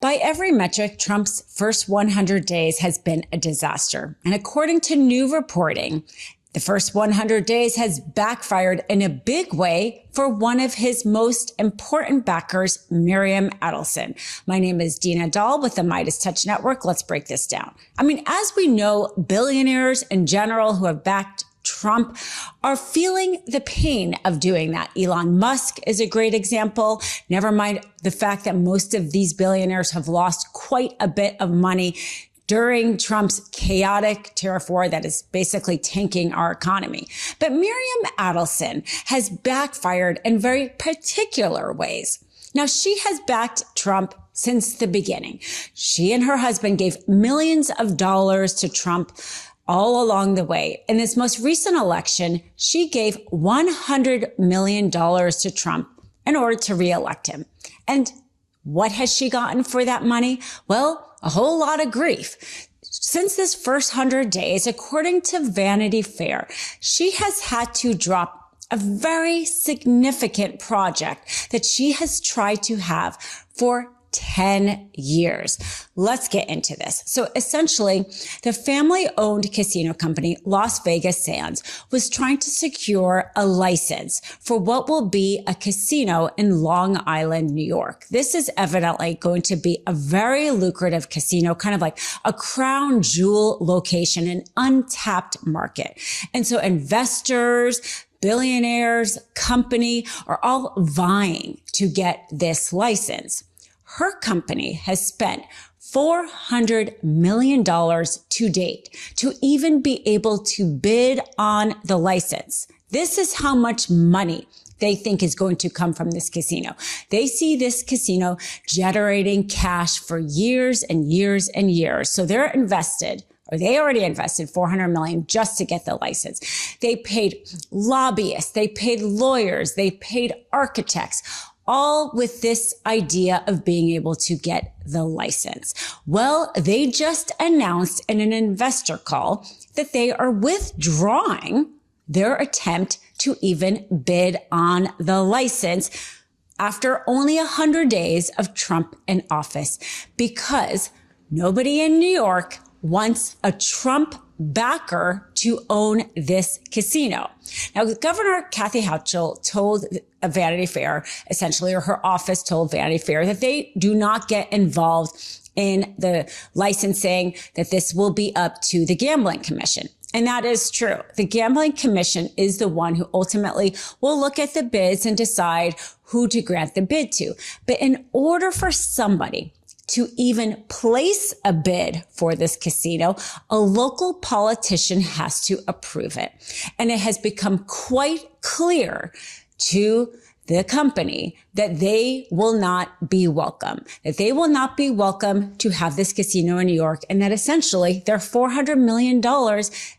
By every metric, Trump's first 100 days has been a disaster. And according to new reporting, the first 100 days has backfired in a big way for one of his most important backers, Miriam Adelson. My name is Dina Doll with the MeidasTouch Network. Let's break this down. As we know, billionaires in general who have backed Trump are feeling the pain of doing that. Elon Musk is a great example. Never mind the fact that most of these billionaires have lost quite a bit of money during Trump's chaotic tariff war that is basically tanking our economy. But Miriam Adelson has backfired in very particular ways. Now, she has backed Trump since the beginning. She and her husband gave millions of dollars to Trump all along the way. In this most recent election, she gave $100 million to Trump in order to reelect him. And what has she gotten for that money? Well, a whole lot of grief. Since this first 100 days, according to Vanity Fair, she has had to drop a very significant project that she has tried to have for 10 years. Let's get into this. So essentially, the family-owned casino company, Las Vegas Sands, was trying to secure a license for what will be a casino in Long Island, New York. This is evidently going to be a very lucrative casino, kind of like a crown jewel location, an untapped market. And so investors, billionaires, company are all vying to get this license. Her company has spent $400 million to date to even be able to bid on the license. This is how much money they think is going to come from this casino. They see this casino generating cash for years and years and years. So they're invested, or they already invested $400 million just to get the license. They paid lobbyists, they paid lawyers, they paid architects, all with this idea of being able to get the license. Well, they just announced in an investor call that they are withdrawing their attempt to even bid on the license after only 100 days of Trump in office, because nobody in New York wants a Trump backer to own this casino. Now, Governor Kathy Hochul told Vanity Fair, essentially, or her office told Vanity Fair, that they do not get involved in the licensing, that this will be up to the Gambling Commission. And that is true. The Gambling Commission is the one who ultimately will look at the bids and decide who to grant the bid to. But in order for somebody to even place a bid for this casino, a local politician has to approve it. And it has become quite clear to the company that they will not be welcome, that they will not be welcome to have this casino in New York, and that essentially their $400 million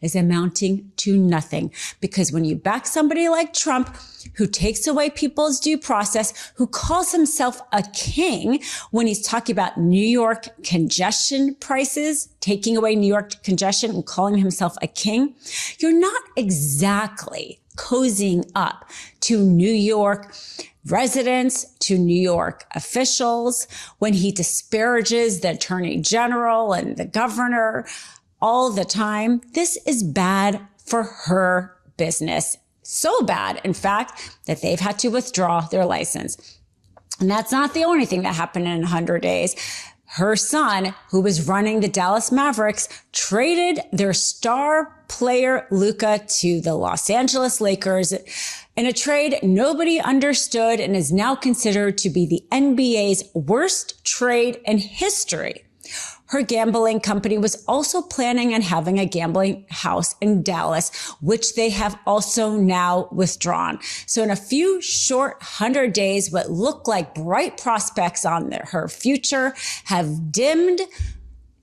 is amounting to nothing. Because when you back somebody like Trump, who takes away people's due process, who calls himself a king when he's talking about New York congestion prices, taking away New York congestion and calling himself a king, you're not exactly cozying up to New York residents, to New York officials, when he disparages the attorney general and the governor all the time. This is bad for her business. So bad, in fact, that they've had to withdraw their license. And that's not the only thing that happened in 100 days. Her son, who was running the Dallas Mavericks, traded their star player Luka to the Los Angeles Lakers in a trade nobody understood and is now considered to be the NBA's worst trade in history. Her gambling company was also planning on having a gambling house in Dallas, which they have also now withdrawn. So in a few short 100 days, what looked like bright prospects on her future have dimmed.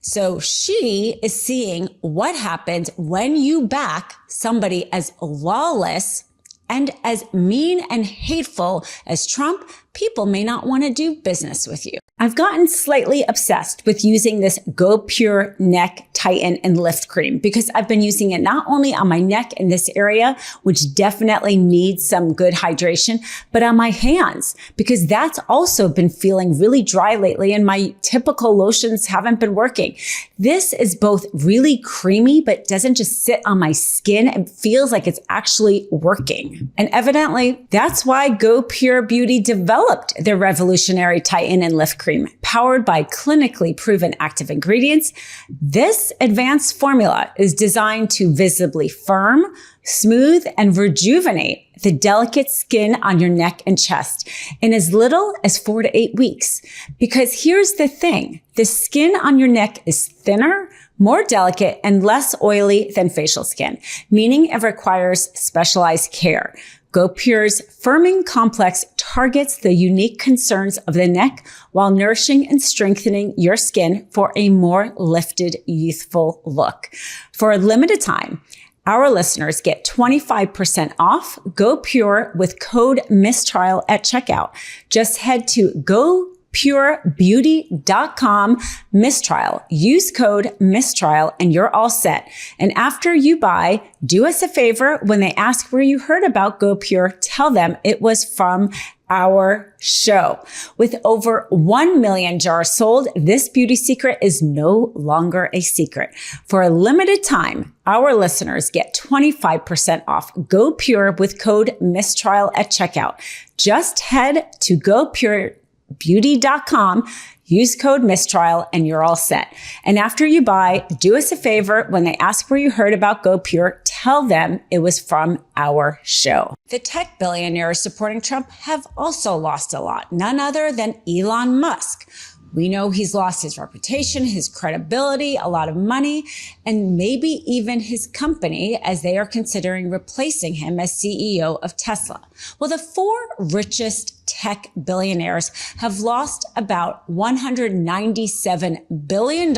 So she is seeing what happens when you back somebody as lawless and as mean and hateful as Trump. People may not want to do business with you. I've gotten slightly obsessed with using this Go Pure Neck Tighten and Lift Cream because I've been using it not only on my neck in this area, which definitely needs some good hydration, but on my hands because that's also been feeling really dry lately and my typical lotions haven't been working. This is both really creamy, but doesn't just sit on my skin. It feels like it's actually working. And evidently, that's why Go Pure Beauty developed their revolutionary Tighten and Lift Cream. Powered by clinically proven active ingredients, this advanced formula is designed to visibly firm, smooth, and rejuvenate the delicate skin on your neck and chest in as little as 4 to 8 weeks. Because here's the thing, the skin on your neck is thinner, more delicate, and less oily than facial skin, meaning it requires specialized care. Go Pure's firming complex targets the unique concerns of the neck while nourishing and strengthening your skin for a more lifted, youthful look. For a limited time, our listeners get 25% off Go Pure with code MISTRIAL at checkout. Just head to gopurebeauty.com mistrial. Use code mistrial and you're all set. And after you buy, do us a favor. When they ask where you heard about Go Pure, tell them it was from our show. With over 1 million jars sold, this beauty secret is no longer a secret. For a limited time, our listeners get 25% off Go Pure with code mistrial at checkout. Just head to gopurebeauty.com, use code mistrial, and you're all set. And after you buy, do us a favor. When they ask where you heard about Go Pure, tell them it was from our show. The tech billionaires supporting Trump have also lost a lot, none other than Elon Musk. We know he's lost his reputation, his credibility, a lot of money, and maybe even his company as they are considering replacing him as CEO of Tesla. Well, the 4 richest tech billionaires have lost about $197 billion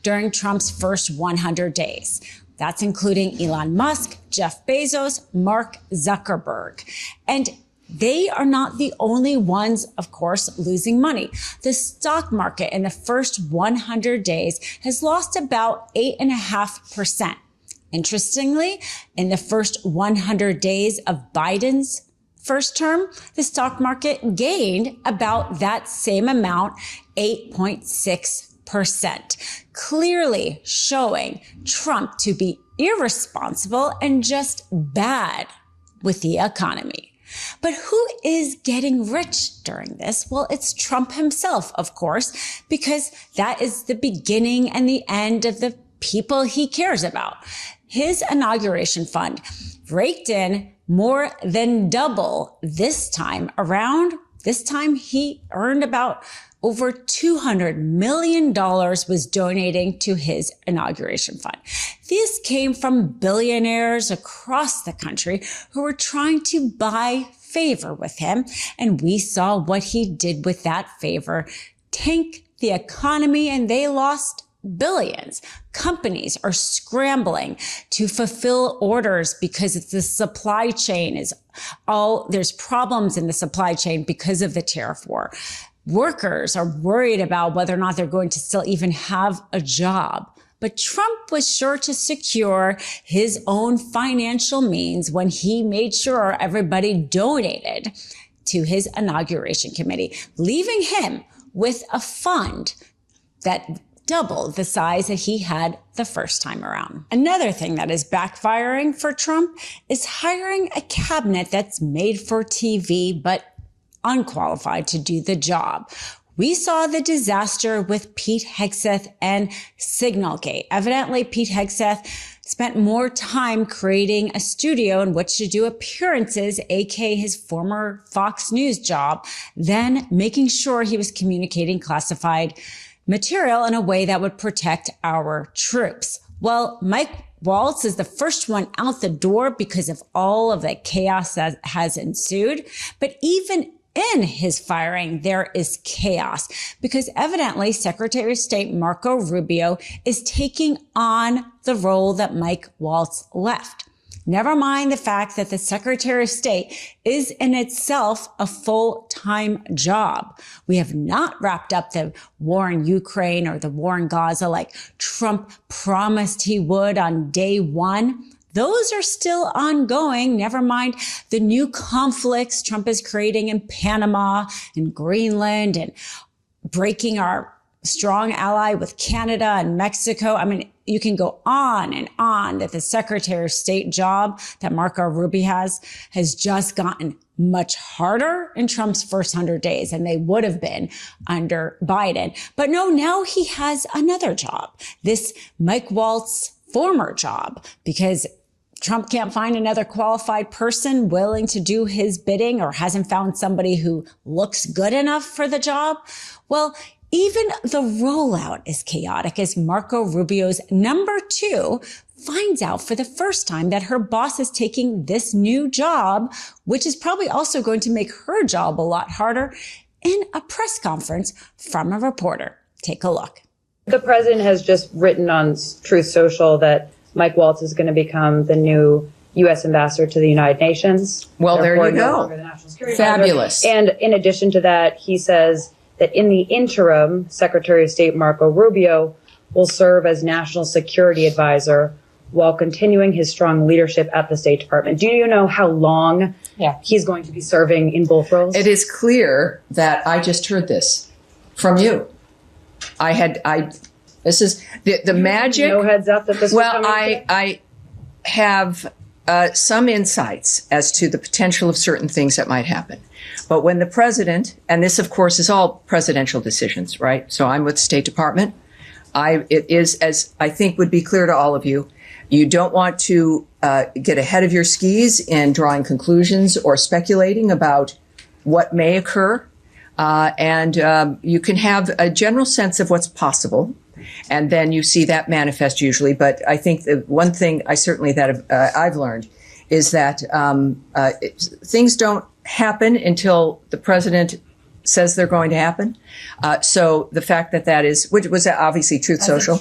during Trump's first 100 days. That's including Elon Musk, Jeff Bezos, Mark Zuckerberg. And they are not the only ones, of course, losing money. The stock market in the first 100 days has lost about 8.5%. Interestingly, in the first 100 days of Biden's first term, the stock market gained about that same amount, 8.6%, clearly showing Trump to be irresponsible and just bad with the economy. But who is getting rich during this? Well, it's Trump himself, of course, because that is the beginning and the end of the people he cares about. His inauguration fund raked in more than double this time around. This time he earned about over $200 million was donating to his inauguration fund. This came from billionaires across the country who were trying to buy favor with him. And we saw what he did with that favor, tank the economy, and they lost billions. Companies are scrambling to fulfill orders because it's the supply chain there's problems in the supply chain because of the tariff war. Workers are worried about whether or not they're going to still even have a job. But Trump was sure to secure his own financial means when he made sure everybody donated to his inauguration committee, leaving him with a fund that doubled the size that he had the first time around. Another thing that is backfiring for Trump is hiring a cabinet that's made for TV, but unqualified to do the job. We saw the disaster with Pete Hegseth and Signalgate. Evidently, Pete Hegseth spent more time creating a studio in which to do appearances, aka his former Fox News job, than making sure he was communicating classified material in a way that would protect our troops. Well, Mike Waltz is the first one out the door because of all of the chaos that has ensued. But even in his firing, there is chaos because evidently Secretary of State Marco Rubio is taking on the role that Mike Waltz left. Never mind the fact that the Secretary of State is in itself a full-time job. We have not wrapped up the war in Ukraine or the war in Gaza like Trump promised he would on day one. Those are still ongoing. Never mind the new conflicts Trump is creating in Panama and Greenland and breaking our strong ally with Canada and Mexico. I mean, you can go on and on that the Secretary of State job that Marco Rubio has just gotten much harder in Trump's first 100 days than they would have been under Biden. But no, now he has another job, this Mike Waltz former job, because Trump can't find another qualified person willing to do his bidding or hasn't found somebody who looks good enough for the job. Well, even the rollout is chaotic as Marco Rubio's number 2 finds out for the first time that her boss is taking this new job, which is probably also going to make her job a lot harder, in a press conference from a reporter. Take a look. The president has just written on Truth Social that Mike Waltz is going to become the new U.S. ambassador to the United Nations. Well, there you go. Fabulous. And in addition to that, he says that in the interim, Secretary of State Marco Rubio will serve as national security advisor while continuing his strong leadership at the State Department. Do you know how long he's going to be serving in both roles? It is clear that I just heard this from you. This is the magic. No heads up that this was coming. I have some insights as to the potential of certain things that might happen. But when the president, and this of course is all presidential decisions, right? So I'm with the State Department. It is, as I think would be clear to all of you, you don't want to get ahead of your skis in drawing conclusions or speculating about what may occur. And you can have a general sense of what's possible. And then you see that manifest usually. But I think the one thing I've learned is that things don't happen until the president says they're going to happen. So the fact that is, which was obviously Truth Social.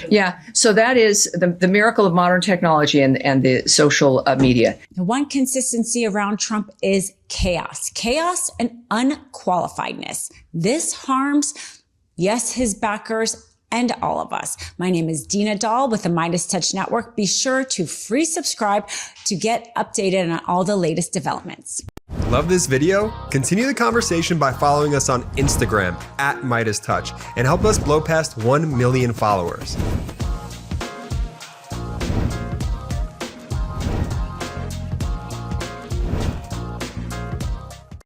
Yeah. So that is the miracle of modern technology and the social media. The one consistency around Trump is chaos and unqualifiedness. This harms, yes, his backers and all of us. My name is Dina Doll with the MeidasTouch Network. Be sure to free subscribe to get updated on all the latest developments. Love this video? Continue the conversation by following us on Instagram @MeidasTouch and help us blow past 1 million followers.